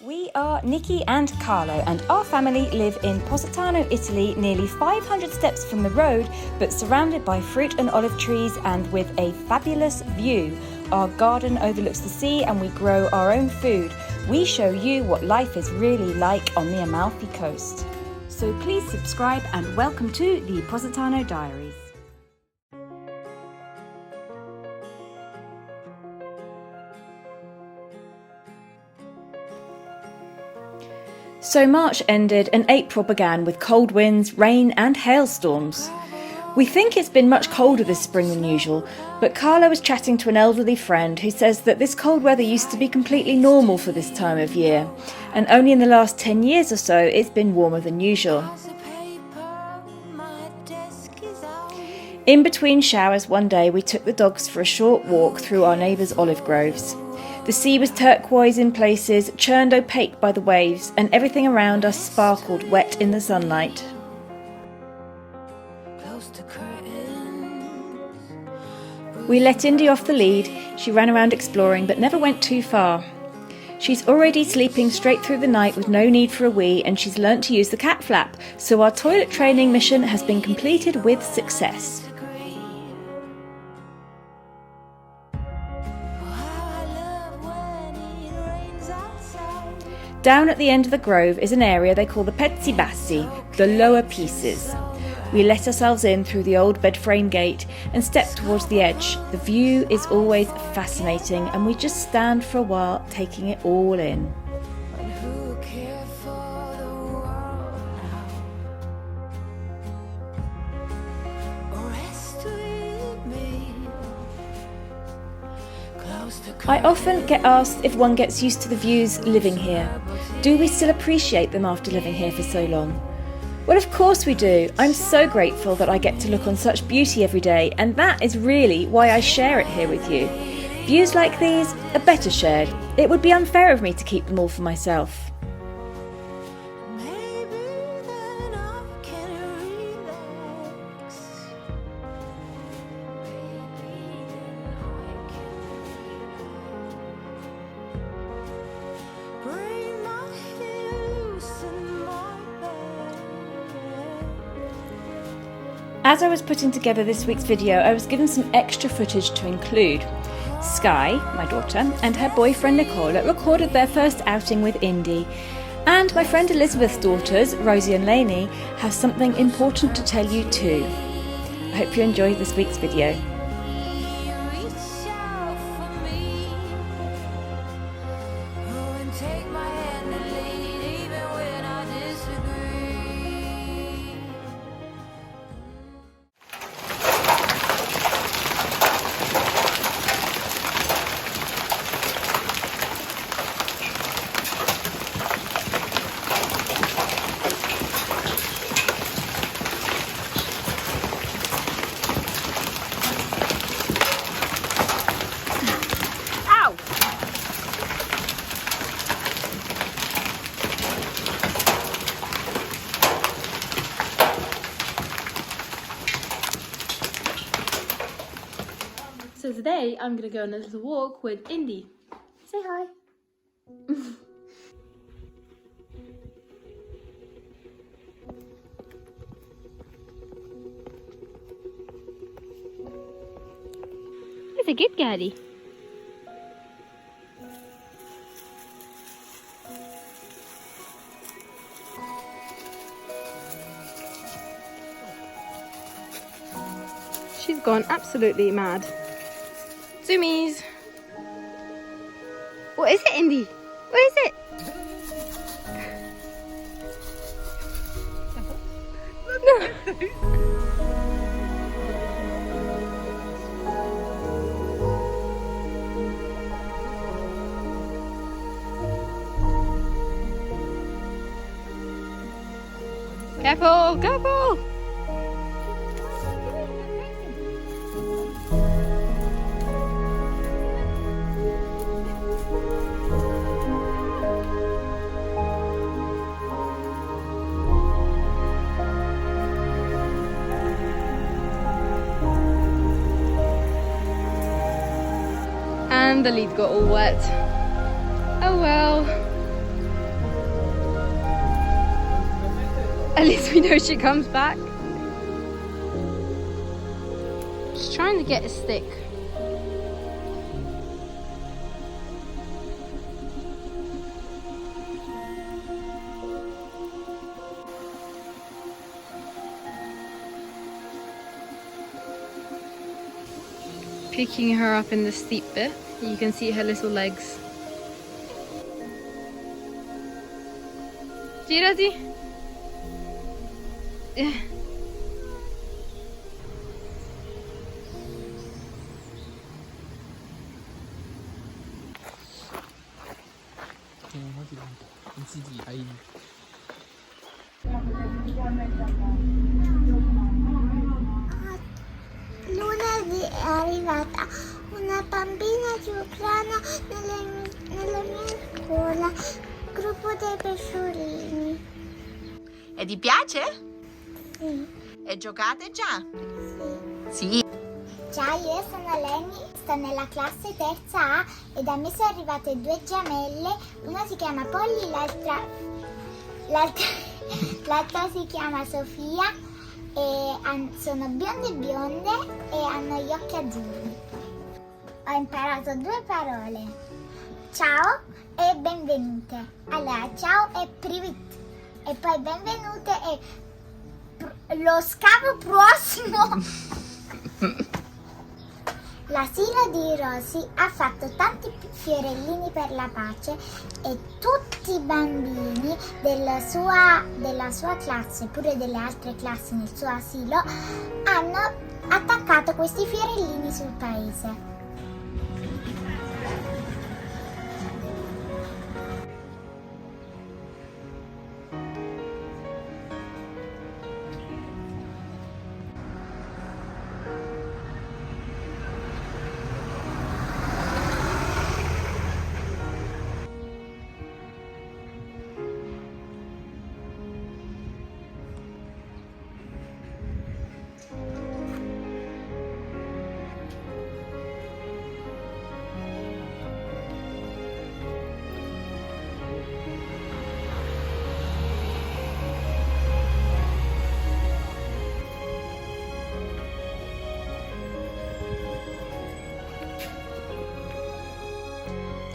We are Nicki and Carlo, and our family live in Positano, Italy, nearly 500 steps from the road, but surrounded by fruit and olive trees and with a fabulous view. Our garden overlooks the sea and we grow our own food. We show you what life is really like on the Amalfi coast. So please subscribe and welcome to the Positano Diaries. So March ended and April began with cold winds, rain and hailstorms. We think it's been much colder this spring than usual, but Carlo was chatting to an elderly friend who says that this cold weather used to be completely normal for this time of year, and only in the last 10 years or so it's been warmer than usual. In between showers one day we took the dogs for a short walk through our neighbours' olive groves. The sea was turquoise in places, churned opaque by the waves, and everything around us sparkled wet in the sunlight. We let Indy off the lead. She ran around exploring but never went too far. She's already sleeping straight through the night with no need for a wee, and she's learnt to use the cat flap, so our toilet training mission has been completed with success. Down at the end of the grove is an area they call the pezzi bassi, the lower pieces. We let ourselves in through the old bed frame gate and step towards the edge. The view is always fascinating and we just stand for a while taking it all in. I often get asked if one gets used to the views living here. Do we still appreciate them after living here for so long? Well, of course we do. I'm so grateful that I get to look on such beauty every day, and that is really why I share it here with you. Views like these are better shared. It would be unfair of me to keep them all for myself. As I was putting together this week's video, I was given some extra footage to include. Skye, my daughter, and her boyfriend Nicola recorded their first outing with Indy. And my friend Elizabeth's daughters, Rosi and Leni, have something important to tell you too. I hope you enjoyed this week's video. So today I'm going to go on a little walk with Indy. Say hi. It's a good girlie. She's gone absolutely mad. Zoomies! What is it, Indy? What is it? No! Careful! Careful! And the lead got all wet. Oh well. At least we know she comes back. She's trying to get a stick. Picking her up in the steep bit. You can see her little legs. Girati. Lunedì è arrivata una bambina di Ucraina nella mia scuola, gruppo dei pesciolini. E ti piace? Sì. E giocate già? Sì. Sì. Ciao, io sono Leni, sto nella classe terza A e da me sono arrivate due gemelle, una si chiama Polly, l'altra si chiama Sofia e sono bionde e hanno gli occhi azzurri. Ho imparato due parole, ciao e benvenute. Allora, ciao è privit e poi benvenute e lo scavo prossimo. L'asilo di Rosi ha fatto tanti fiorellini per la pace e tutti i bambini della sua classe, pure delle altre classi nel suo asilo, hanno attaccato questi fiorellini sul paese.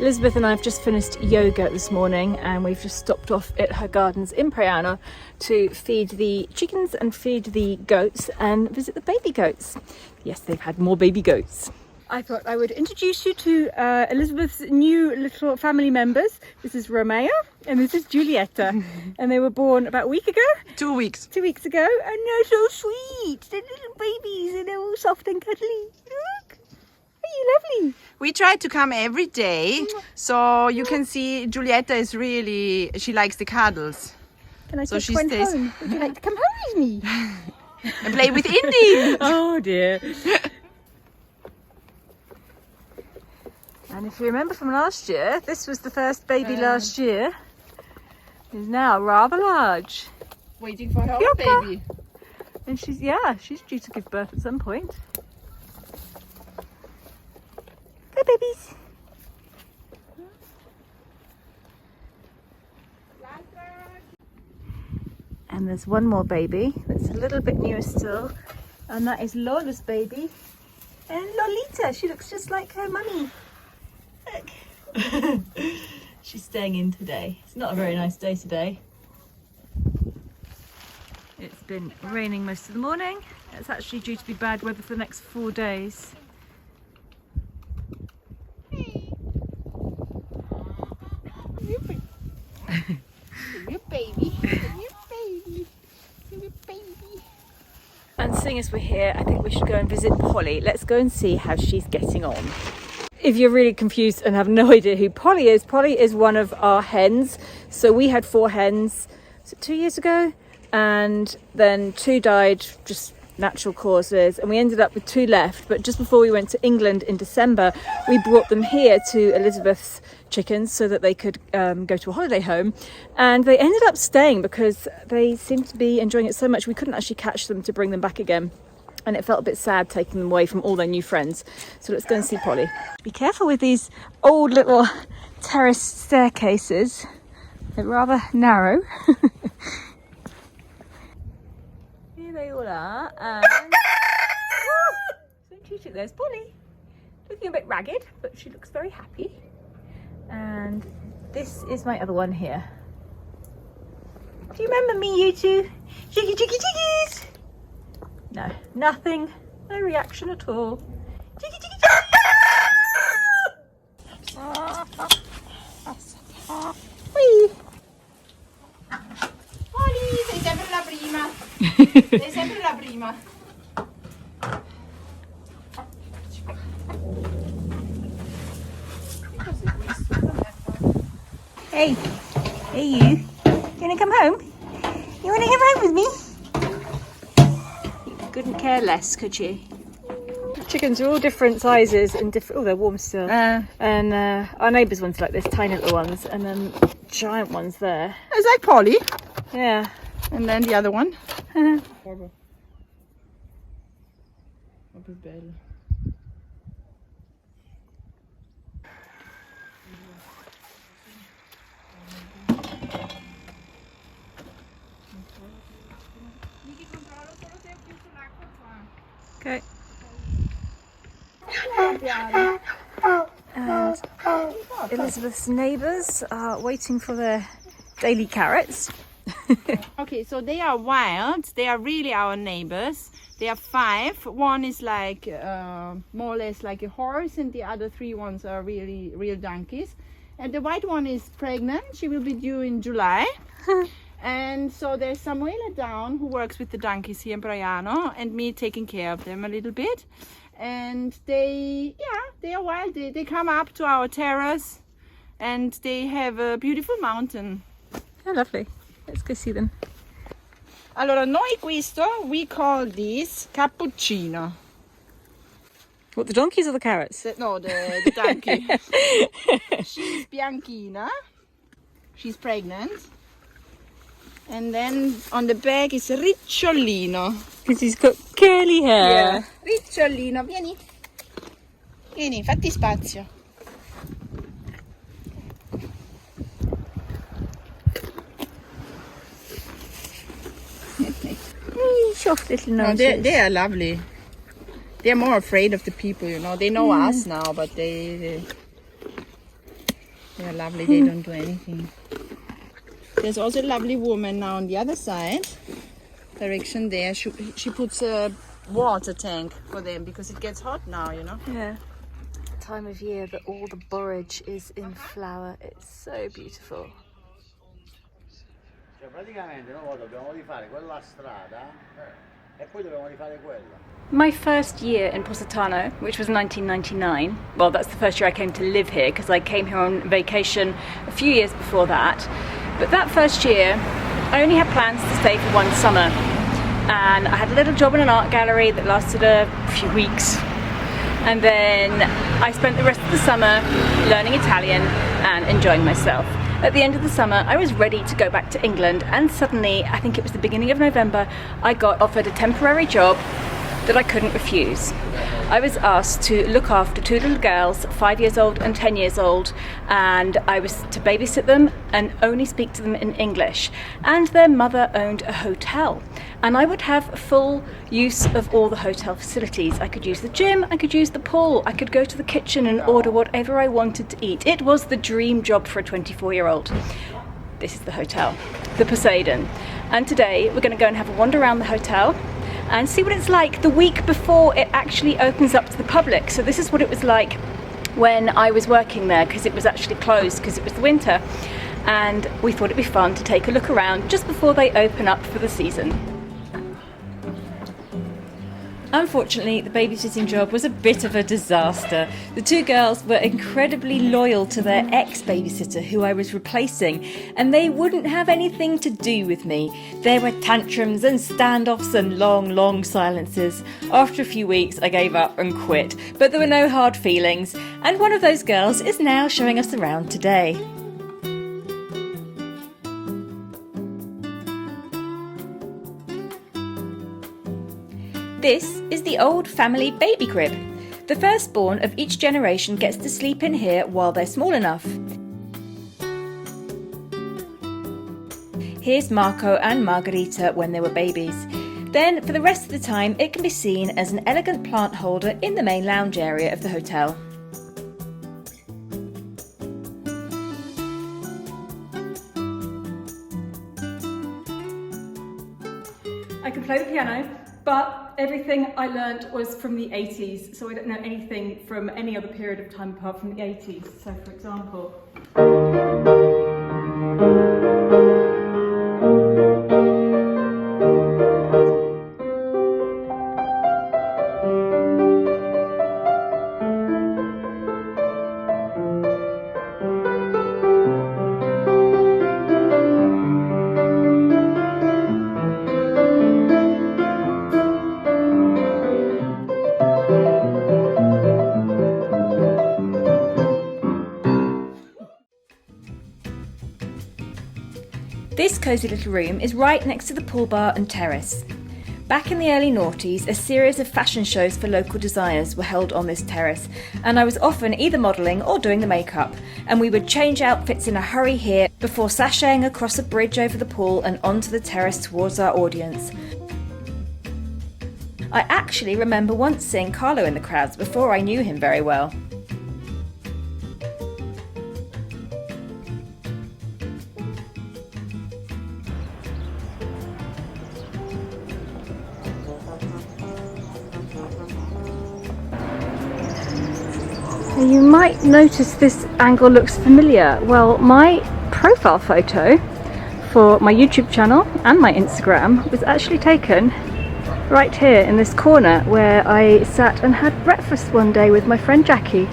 Elizabeth and I have just finished yoga this morning and we've just stopped off at her gardens in Praiano to feed the chickens and feed the goats and visit the baby goats. Yes, they've had more baby goats. I thought I would introduce you to Elizabeth's new little family members. This is Romeo and this is Giulietta and they were born about a week ago. 2 weeks. 2 weeks ago and they're so sweet. They're little babies and they're all soft and cuddly. Look, are you lovely? We try to come every day, so you can see Giulietta is really, she likes the cuddles. Can I So take she one stays- home? Would you like to come home with me? And play with Indy. Oh dear. And if you remember from last year, this was the first baby last year. Is now rather large. Waiting for her Yoppa. baby. And she's due to give birth at some point. Go babies. And there's one more baby that's a little bit newer still, and that is Lola's baby. And Lolita, she looks just like her mummy. Look. She's staying in today. It's not a very nice day today. It's been raining most of the morning. It's actually due to be bad weather for the next 4 days. And seeing as we're here, I think we should go and visit Polly. Let's go and see how she's getting on. If you're really confused and have no idea who Polly is one of our hens. So we had 4 hens, was it 2 years ago? And then 2 died, just natural causes. And we ended up with 2 left. But just before we went to England in December, we brought them here to Elizabeth's chickens so that they could go to a holiday home. And they ended up staying because they seemed to be enjoying it so much we couldn't actually catch them to bring them back again. And it felt a bit sad taking them away from all their new friends. So let's go and see Polly. Be careful with these old little terrace staircases. They're rather narrow. Nicola and there's Polly, looking a bit ragged, but she looks very happy. And this is my other one here. Do you remember me, you two? Jiggy jiggy jiggies! No, nothing. No reaction at all. Jiggy jiggy jiggy! Whee! Polly, sei sempre la prima. Sei sempre la prima. Hey, hey you wanna come home? You wanna come home with me? You couldn't care less, could you? Chickens are all different sizes and different. Oh, they're warm still. And our neighbour's ones like this, tiny little ones, and then giant ones there. Is that Polly? Yeah. And then the other one. Okay. And Elizabeth's neighbours are waiting for their daily carrots. Okay, so they are wild. They are really our neighbors. They are 5. One is like more or less like a horse, and the other 3 ones are really real donkeys. And the white one is pregnant. She will be due in July. And so there's Samuela down who works with the donkeys here in Braiano, and me taking care of them a little bit. And they are wild. They come up to our terrace, and they have a beautiful mountain. Oh, lovely. Let's go see them. Allora, noi questo, we call this cappuccino. What, the donkeys or the carrots? No, the donkey. She's bianchina. She's pregnant. And then on the back is Ricciolino. Because he's got curly hair. Yeah. Ricciolino, vieni. Vieni, fatti spazio. Soft little No, noses. they are lovely. They're more afraid of the people, you know. They know us now, but they are lovely. They don't do anything. There's also a lovely woman now on the other side, direction there. She puts a water tank for them because it gets hot now, you know. Yeah. Time of year that all the borage is in flower. It's so beautiful. Cioè praticamente noi dobbiamo rifare quella strada e poi dobbiamo rifare quella. My first year in Positano, which was 1999, well, that's the first year I came to live here because I came here on vacation a few years before that. But that first year, I only had plans to stay for one summer. And I had a little job in an art gallery that lasted a few weeks. And then I spent the rest of the summer learning Italian and enjoying myself. At the end of the summer, I was ready to go back to England, and suddenly, I think it was the beginning of November, I got offered a temporary job that I couldn't refuse. I was asked to look after 2 little girls, 5 years old and 10 years old, and I was to babysit them and only speak to them in English. And their mother owned a hotel, and I would have full use of all the hotel facilities. I could use the gym, I could use the pool, I could go to the kitchen and order whatever I wanted to eat. It was the dream job for a 24-year-old. This is the hotel, the Poseidon. And today we're going to go and have a wander around the hotel and see what it's like the week before it actually opens up to the public. So this is what it was like when I was working there, because it was actually closed because it was the winter, and we thought it'd be fun to take a look around just before they open up for the season. Unfortunately, the babysitting job was a bit of a disaster. The 2 girls were incredibly loyal to their ex-babysitter who I was replacing, and they wouldn't have anything to do with me. There were tantrums and standoffs and long silences. After a few weeks, I gave up and quit, but there were no hard feelings, and one of those girls is now showing us around today. This is the old family baby crib. The firstborn of each generation gets to sleep in here while they're small enough. Here's Marco and Margherita when they were babies. Then, for the rest of the time, it can be seen as an elegant plant holder in the main lounge area of the hotel. I can play the piano, but everything I learnt was from the 80s, so I don't know anything from any other period of time apart from the 80s. So, for example... This cosy little room is right next to the pool bar and terrace. Back in the early noughties, a series of fashion shows for local designers were held on this terrace, and I was often either modelling or doing the makeup, and we would change outfits in a hurry here before sashaying across a bridge over the pool and onto the terrace towards our audience. I actually remember once seeing Carlo in the crowds before I knew him very well. You might notice this angle looks familiar. Well, my profile photo for my YouTube channel and my Instagram was actually taken right here in this corner where I sat and had breakfast one day with my friend Jackie.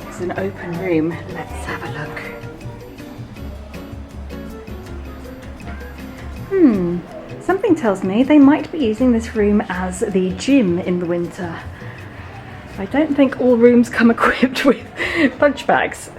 It's an open room. Let's have a look. Something tells me they might be using this room as the gym in the winter. I don't think all rooms come equipped with punch bags.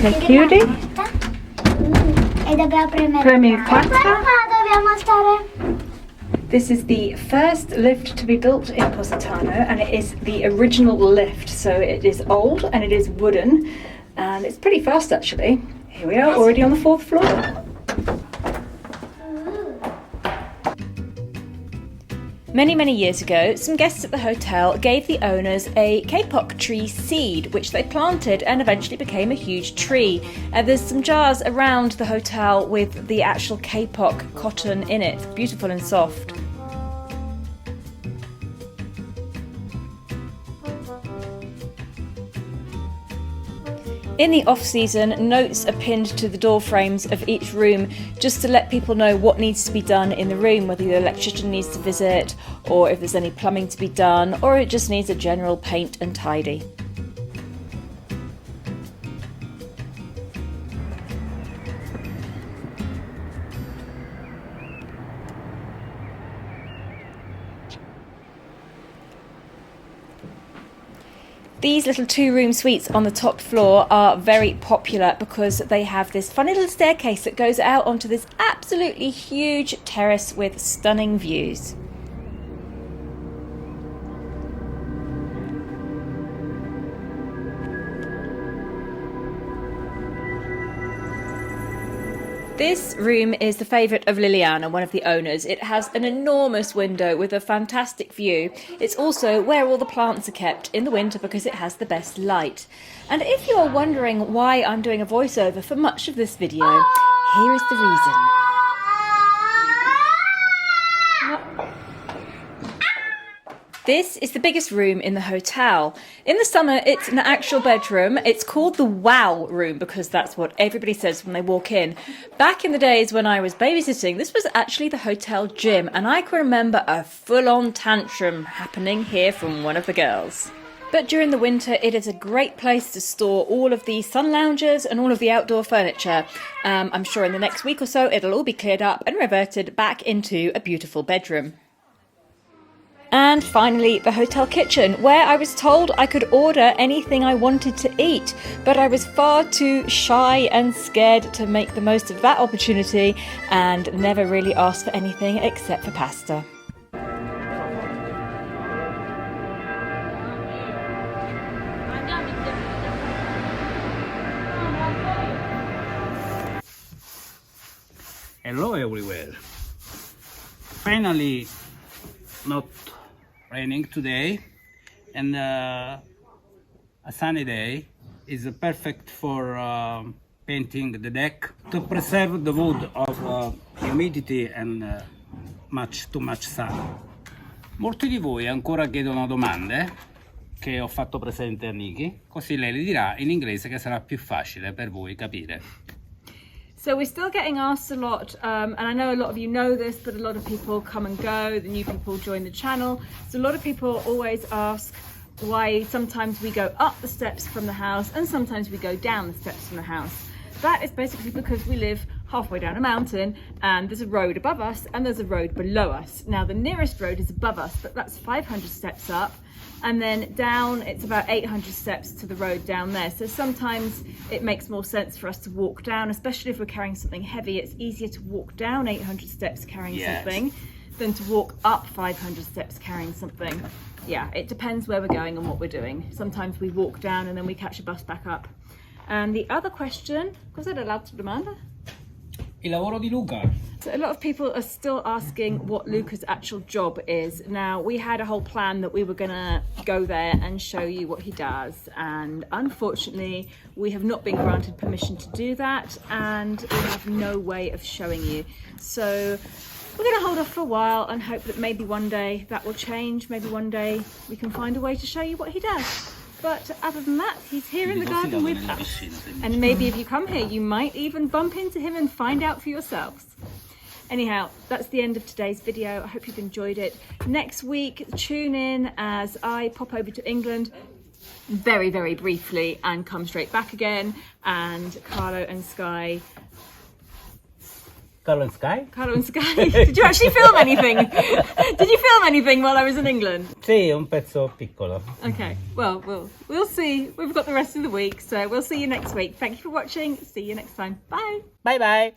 Ok, chiudi. E dobbiamo premere Premi il 4. Dobbiamo stare. This is the first lift to be built in Positano, and it is the original lift, so it is old and it is wooden, and it's pretty fast actually. Here we are, already on the 4th floor. Many years ago, some guests at the hotel gave the owners a kapok tree seed, which they planted and eventually became a huge tree. There's some jars around the hotel with the actual kapok cotton in it, beautiful and soft. In the off-season, notes are pinned to the door frames of each room just to let people know what needs to be done in the room, whether the electrician needs to visit, or if there's any plumbing to be done, or it just needs a general paint and tidy. These little 2-room suites on the top floor are very popular because they have this funny little staircase that goes out onto this absolutely huge terrace with stunning views. This room is the favourite of Liliana, one of the owners. It has an enormous window with a fantastic view. It's also where all the plants are kept in the winter because it has the best light. And if you're wondering why I'm doing a voiceover for much of this video, here is the reason. This is the biggest room in the hotel. In the summer, it's an actual bedroom. It's called the Wow room because that's what everybody says when they walk in. Back in the days when I was babysitting, this was actually the hotel gym, and I can remember a full-on tantrum happening here from one of the girls. But during the winter, it is a great place to store all of the sun loungers and all of the outdoor furniture. I'm sure in the next week or so, it'll all be cleared up and reverted back into a beautiful bedroom. And finally, the hotel kitchen, where I was told I could order anything I wanted to eat, but I was far too shy and scared to make the most of that opportunity and never really asked for anything except for pasta. Hello everywhere. Finally, not raining today, and a sunny day is perfect for painting the deck to preserve the wood of humidity and too much sun. Molti di voi ancora chiedono domande che ho fatto presente a Nicki, così lei le dirà in inglese che sarà più facile per voi capire. So we're still getting asked a lot, and I know a lot of you know this, but a lot of people come and go, the new people join the channel. So a lot of people always ask why sometimes we go up the steps from the house and sometimes we go down the steps from the house. That is basically because we live halfway down a mountain and there's a road above us and there's a road below us. Now the nearest road is above us, but that's 500 steps up. And then down, it's about 800 steps to the road down there. So sometimes it makes more sense for us to walk down, especially if we're carrying something heavy. It's easier to walk down 800 steps carrying something than to walk up 500 steps carrying something. Yeah, it depends where we're going and what we're doing. Sometimes we walk down and then we catch a bus back up. And the other question, cos'era l'altra domanda? Il lavoro di Luca. So a lot of people are still asking what Luca's actual job is. Now, we had a whole plan that we were gonna go there and show you what he does. And unfortunately, we have not been granted permission to do that. And we have no way of showing you. So we're gonna hold off for a while and hope that maybe one day that will change. Maybe one day we can find a way to show you what he does. But other than that, he's here in the garden with us. And maybe if you come here, you might even bump into him and find out for yourselves. Anyhow, that's the end of today's video. I hope you've enjoyed it. Next week, tune in as I pop over to England very, very briefly and come straight back again. And Carlo and Skye. Carlo and Skye? Carlo and Skye. Did you actually film anything? Did you film anything while I was in England? Sì, un pezzo piccolo. Okay, well, we'll see. We've got the rest of the week, so we'll see you next week. Thank you for watching. See you next time. Bye. Bye bye.